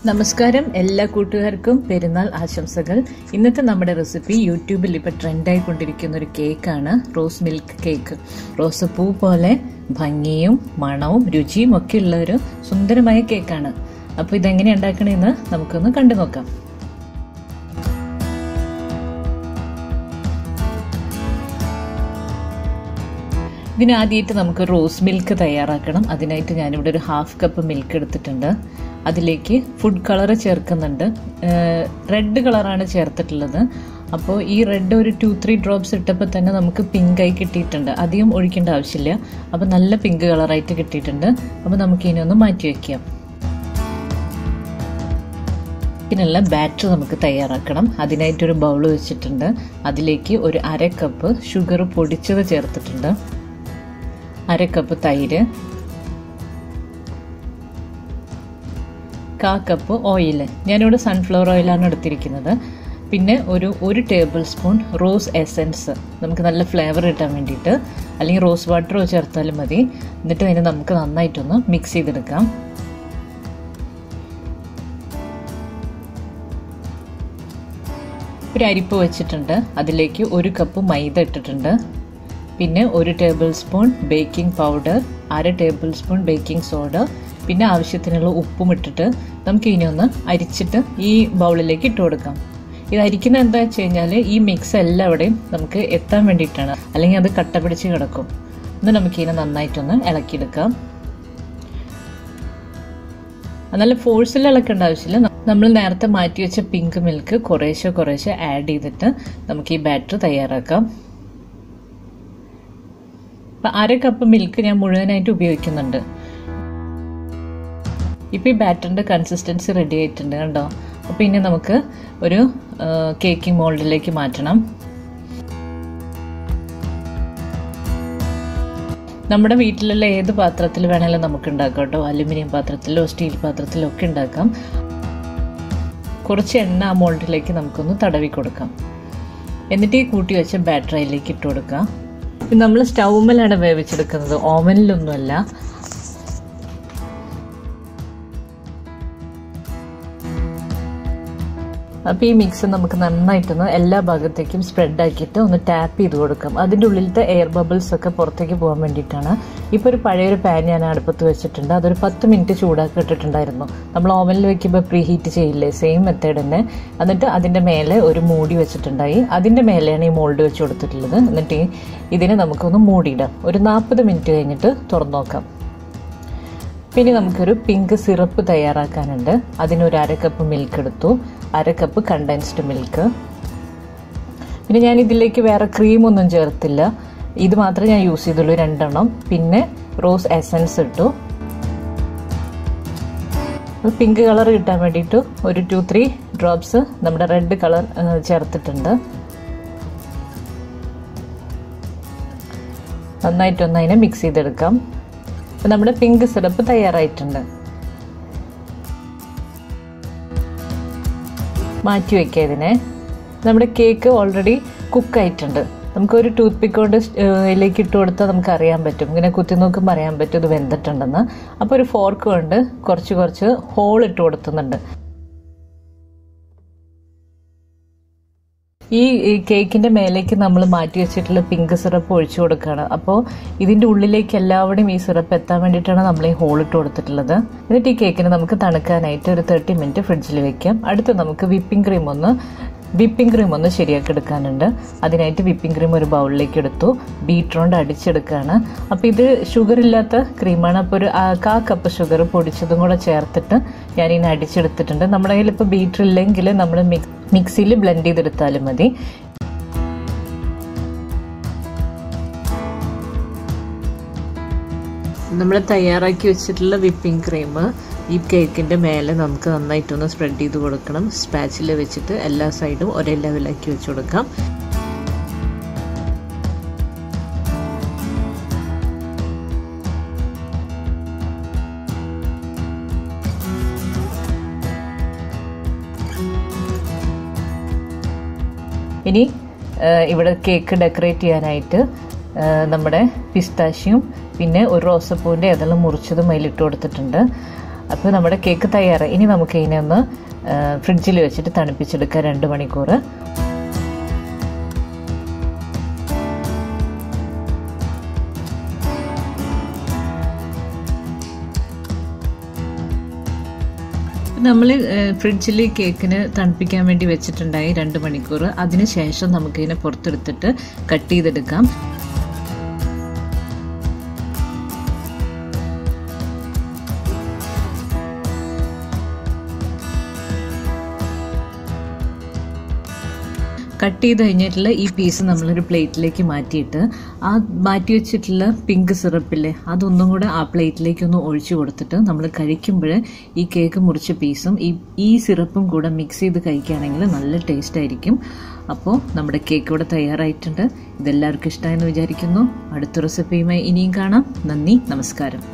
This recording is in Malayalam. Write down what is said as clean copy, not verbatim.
നമസ്കാരം എല്ലാ കൂട്ടുകാർക്കും പെരുന്നാൾ ആശംസകൾ. ഇന്നത്തെ നമ്മുടെ റെസിപ്പി യൂട്യൂബിൽ ഇപ്പോൾ ട്രെൻഡായിക്കൊണ്ടിരിക്കുന്ന ഒരു കേക്കാണ്, റോസ് മിൽക്ക് കേക്ക്. റോസപ്പൂ പോലെ ഭംഗിയും മണവും രുചിയും ഒക്കെ ഉള്ള ഒരു സുന്ദരമായ കേക്കാണ്. അപ്പോൾ ഇതെങ്ങനെ ഉണ്ടാക്കണമെന്ന് നമുക്കൊന്ന് കണ്ടു നോക്കാം. ഇതിനാദ്യമായിട്ട് നമുക്ക് റോസ് മിൽക്ക് തയ്യാറാക്കണം. അതിനായിട്ട് ഞാനിവിടെ ഒരു 1/2 കപ്പ് മിൽക്ക് എടുത്തിട്ടുണ്ട്. അതിലേക്ക് ഫുഡ് കളർ ചേർക്കുന്നുണ്ട്. റെഡ് കളറാണ് ചേർത്തിട്ടുള്ളത്. അപ്പോൾ ഈ റെഡ് ഒരു 2-3 ഡ്രോപ്സ് ഇട്ടപ്പോൾ തന്നെ നമുക്ക് പിങ്കായി കിട്ടിയിട്ടുണ്ട്. അധികം ഒഴിക്കേണ്ട ആവശ്യമില്ല. അപ്പോൾ നല്ല പിങ്ക് കളറായിട്ട് കിട്ടിയിട്ടുണ്ട്. അപ്പോൾ നമുക്ക് ഇനി ഒന്ന് മാറ്റി വയ്ക്കാം. ഇതിനുള്ള ബാറ്റർ നമുക്ക് തയ്യാറാക്കണം. അതിനായിട്ടൊരു ബൗൾ വെച്ചിട്ടുണ്ട്. അതിലേക്ക് ഒരു 1/2 കപ്പ് ഷുഗർ പൊടിച്ചത് ചേർത്തിട്ടുണ്ട്, 1/2 കപ്പ് തൈര്, 1/4 കപ്പ് ഓയിൽ. ഞാനിവിടെ സൺഫ്ലവർ ഓയിലാണ് എടുത്തിരിക്കുന്നത്. പിന്നെ ഒരു ടേബിൾ സ്പൂൺ റോസ് എസൻസ്, നമുക്ക് നല്ല ഫ്ലേവർ കിട്ടാൻ വേണ്ടിയിട്ട്, അല്ലെങ്കിൽ റോസ് വാട്ടറോ ചേർത്താലും മതി. എന്നിട്ട് അതിനെ നമുക്ക് നന്നായിട്ടൊന്ന് മിക്സ് ചെയ്തെടുക്കാം. ഒരു അരിപ്പ് വെച്ചിട്ടുണ്ട്. അതിലേക്ക് 1 കപ്പ് മൈദ ഇട്ടിട്ടുണ്ട്. പിന്നെ 1 table spoon baking powder, 1/2 table spoon baking soda, പിന്നെ ആവശ്യത്തിനുള്ള ഉപ്പും ഇട്ടിട്ട് നമുക്ക് ഇനി ഒന്ന് അരിച്ചിട്ട് ഈ ബൗളിലേക്ക് ഇട്ട് കൊടുക്കാം. ഇത് അരിക്കുന്നത് എന്താ വെച്ച് കഴിഞ്ഞാൽ ഈ മിക്സ് എല്ലാവിടെയും നമുക്ക് എത്താൻ വേണ്ടിയിട്ടാണ്, അല്ലെങ്കിൽ അത് കട്ട പിടിച്ച് കിടക്കും. ഒന്ന് നമുക്കിതിനെ നന്നായിട്ടൊന്ന് ഇളക്കിയെടുക്കാം. നല്ല ഫോഴ്സിൽ ഇളക്കേണ്ട ആവശ്യമില്ല. നമ്മൾ നേരത്തെ മാറ്റി വെച്ച പിങ്ക് മിൽക്ക് കുറേശ്ശെ ആഡ് ചെയ്തിട്ട് നമുക്ക് ഈ ബാറ്റർ തയ്യാറാക്കാം. അപ്പം 1/2 കപ്പ് മിൽക്ക് ഞാൻ മുഴുവനായിട്ട് ഉപയോഗിക്കുന്നുണ്ട്. ഇപ്പം ഈ ബാറ്ററിൻ്റെ കൺസിസ്റ്റൻസി റെഡി ആയിട്ടുണ്ട്, കണ്ടോ. അപ്പം ഇനി നമുക്ക് ഒരു കേക്കിംഗ് മോൾഡിലേക്ക് മാറ്റണം. നമ്മുടെ വീട്ടിലുള്ള ഏത് പാത്രത്തിൽ വേണമെങ്കിലും നമുക്ക് ഉണ്ടാക്കാം കേട്ടോ. അലുമിനിയം പാത്രത്തിലോ സ്റ്റീൽ പാത്രത്തിലോ ഒക്കെ ഉണ്ടാക്കാം. കുറച്ച് എണ്ണ ആ മോൾഡിലേക്ക് നമുക്കൊന്ന് തടവി കൊടുക്കാം. എന്നിട്ട് ഈ കൂട്ടി വെച്ച ബാറ്റർ അതിലേക്ക് ഇട്ട് കൊടുക്കാം. നമ്മൾ സ്റ്റൗമ്മലാണ് വേവിച്ചെടുക്കുന്നത്, ഓവനിലൊന്നുമല്ല. അപ്പോൾ ഈ മിക്സ് നമുക്ക് നന്നായിട്ടൊന്ന് എല്ലാ ഭാഗത്തേക്കും സ്പ്രെഡ് ആക്കിയിട്ട് ഒന്ന് ടാപ്പ് ചെയ്ത് കൊടുക്കാം. അതിൻ്റെ ഉള്ളിലത്തെ എയർ ബബിൾസ് ഒക്കെ പുറത്തേക്ക് പോകാൻ വേണ്ടിയിട്ടാണ്. ഇപ്പോൾ ഒരു പഴയൊരു പാൻ ഞാൻ അടുപ്പത്ത് വെച്ചിട്ടുണ്ട്. അതൊരു 10 മിനിറ്റ് ചൂടാക്കി ഇട്ടിട്ടുണ്ടായിരുന്നു. നമ്മൾ ഓവനിൽ വെക്കുമ്പോൾ പ്രീ ഹീറ്റ് ചെയ്യില്ലേ, സെയിം മെത്തേഡ് തന്നെ. എന്നിട്ട് അതിൻ്റെ മേലെ ഒരു മൂടി വെച്ചിട്ടുണ്ടായി. അതിൻ്റെ മേലെയാണ് ഈ മോൾഡ് വെച്ച് കൊടുത്തിട്ടുള്ളത്. എന്നിട്ട് ഇതിനെ നമുക്കൊന്ന് മൂടിയിടാം. ഒരു 40 മിനിറ്റ് കഴിഞ്ഞിട്ട് തുറന്നു നോക്കാം. പിന്നെ നമുക്കൊരു പിങ്ക് സിറപ്പ് തയ്യാറാക്കാനുണ്ട്. അതിനൊരു 1/2 കപ്പ് മിൽക്ക് എടുത്തു, 1/2 കപ്പ് കണ്ടൻസ്ഡ് മിൽക്ക്. പിന്നെ ഞാൻ ഇതിലേക്ക് വേറെ ക്രീമൊന്നും ചേർത്തില്ല. ഇത് മാത്രമേ ഞാൻ യൂസ് ചെയ്തുള്ളൂ, 2 എണ്ണം. പിന്നെ റോസ് എസൻസ് ഇട്ടു. പിങ്ക് കളർ കിട്ടാൻ വേണ്ടിയിട്ട് ഒരു 2-3 ഡ്രോപ്സ് നമ്മുടെ റെഡ് കളർ ചേർത്തിട്ടുണ്ട്. നന്നായിട്ടൊന്ന് അതിനെ മിക്സ് ചെയ്തെടുക്കാം. അപ്പം നമ്മുടെ പിങ്ക് സിറപ്പ് തയ്യാറായിട്ടുണ്ട്. മാറ്റി വയ്ക്കുക ഇതിനെ. നമ്മുടെ കേക്ക് ഓൾറെഡി കുക്കായിട്ടുണ്ട്. നമുക്കൊരു ടൂത്ത് പിക്ക് കൊണ്ട് ഇതിലേക്ക് ഇട്ട് കൊടുത്താൽ നമുക്ക് അറിയാൻ പറ്റും, ഇങ്ങനെ കുത്തി നോക്കുമ്പോൾ അറിയാൻ പറ്റും ഇത് വെന്തിട്ടുണ്ടെന്ന്. അപ്പോൾ ഒരു ഫോർക്ക് കൊണ്ട് കുറച്ച് ഹോൾ ഇട്ട് കൊടുക്കുന്നുണ്ട്. ഈ കേക്കിൻ്റെ മേലേക്ക് നമ്മൾ മാറ്റി വെച്ചിട്ടുള്ള പിങ്ക് സിറപ്പ് ഒഴിച്ചു കൊടുക്കുകയാണ്. അപ്പോൾ ഇതിൻ്റെ ഉള്ളിലേക്ക് എല്ലാവരുടെയും ഈ സിറപ്പ് എത്താൻ വേണ്ടിയിട്ടാണ് നമ്മൾ ഈ ഹോൾ ഇട്ട് കൊടുത്തിട്ടുള്ളത്. എന്നിട്ട് ഈ കേക്കിന് നമുക്ക് തണുക്കാനായിട്ട് ഒരു 30 മിനിറ്റ് ഫ്രിഡ്ജിൽ വെക്കാം. അടുത്ത് നമുക്ക് വിപ്പിംഗ് ക്രീം ഒന്ന് ശരിയാക്കി എടുക്കാനുണ്ട്. അതിനായിട്ട് വിപ്പിംഗ് ക്രീം ഒരു ബൗളിലേക്ക് എടുത്തു, ബീറ്റർ കൊണ്ട് അടിച്ചെടുക്കുകയാണ്. അപ്പോൾ ഇത് ഷുഗർ ഇല്ലാത്ത ക്രീമാണ്. അപ്പോൾ ഒരു 1/4 കപ്പ് ഷുഗർ പൊടിച്ചതും കൂടെ ചേർത്തിട്ട് ഞാനിങ്ങനെ അടിച്ചെടുത്തിട്ടുണ്ട്. നമ്മുടെ കയ്യിൽ ഇപ്പോൾ ബീറ്റർ ഇല്ലെങ്കിൽ നമ്മൾ മിക്സിയിൽ ബ്ലെൻഡ് ചെയ്തെടുത്താലും മതി. നമ്മൾ തയ്യാറാക്കി വെച്ചിട്ടുള്ള വിപ്പിംഗ് ക്രീം ഈ കേക്കിൻ്റെ മേലെ നമുക്ക് നന്നായിട്ടൊന്ന് സ്പ്രെഡ് ചെയ്ത് കൊടുക്കണം. സ്പാച്ചിൽ വെച്ചിട്ട് എല്ലാ സൈഡും ഒരേ ലെവലാക്കി വെച്ച് കൊടുക്കാം. ഇനി ഇവിടെ കേക്ക് ഡെക്കറേറ്റ് ചെയ്യാനായിട്ട് നമ്മുടെ പിസ്താഷ്യം പിന്നെ ഒരു റോസപ്പൂവിൻ്റെ ഏതെല്ലാം മുറിച്ചതും അതിലിട്ട് കൊടുത്തിട്ടുണ്ട്. അപ്പോൾ നമ്മുടെ കേക്ക് തയ്യാറായി. ഇനി നമുക്ക് ഇതിനെ ഒന്ന് ഫ്രിഡ്ജിൽ വെച്ചിട്ട് തണുപ്പിച്ചെടുക്കാം 2 മണിക്കൂർ. നമ്മൾ ഫ്രിഡ്ജിൽ കേക്കിന് തണുപ്പിക്കാൻ വേണ്ടി വെച്ചിട്ടുണ്ടായി 2 മണിക്കൂർ. അതിനുശേഷം നമുക്കിതിനെ പുറത്തെടുത്തിട്ട് കട്ട് ചെയ്തെടുക്കാം. കട്ട് ചെയ്ത് കഴിഞ്ഞിട്ടുള്ള ഈ പീസ് നമ്മളൊരു പ്ലേറ്റിലേക്ക് മാറ്റിയിട്ട് ആ മാറ്റി വെച്ചിട്ടുള്ള പിങ്ക് സിറപ്പില്ലേ അതൊന്നും കൂടെ ആ പ്ലേറ്റിലേക്ക് ഒന്ന് ഒഴിച്ചു കൊടുത്തിട്ട് നമ്മൾ കഴിക്കുമ്പോൾ ഈ കേക്ക് മുറിച്ച പീസും ഈ സിറപ്പും കൂടെ മിക്സ് ചെയ്ത് കഴിക്കുകയാണെങ്കിൽ നല്ല ടേസ്റ്റ് ആയിരിക്കും. അപ്പോൾ നമ്മുടെ കേക്ക് ഇവിടെ തയ്യാറായിട്ടുണ്ട്. ഇതെല്ലാവർക്കും ഇഷ്ടമായെന്ന് വിചാരിക്കുന്നു. അടുത്ത റെസിപ്പിയുമായി ഇനിയും കാണാം. നന്ദി, നമസ്കാരം.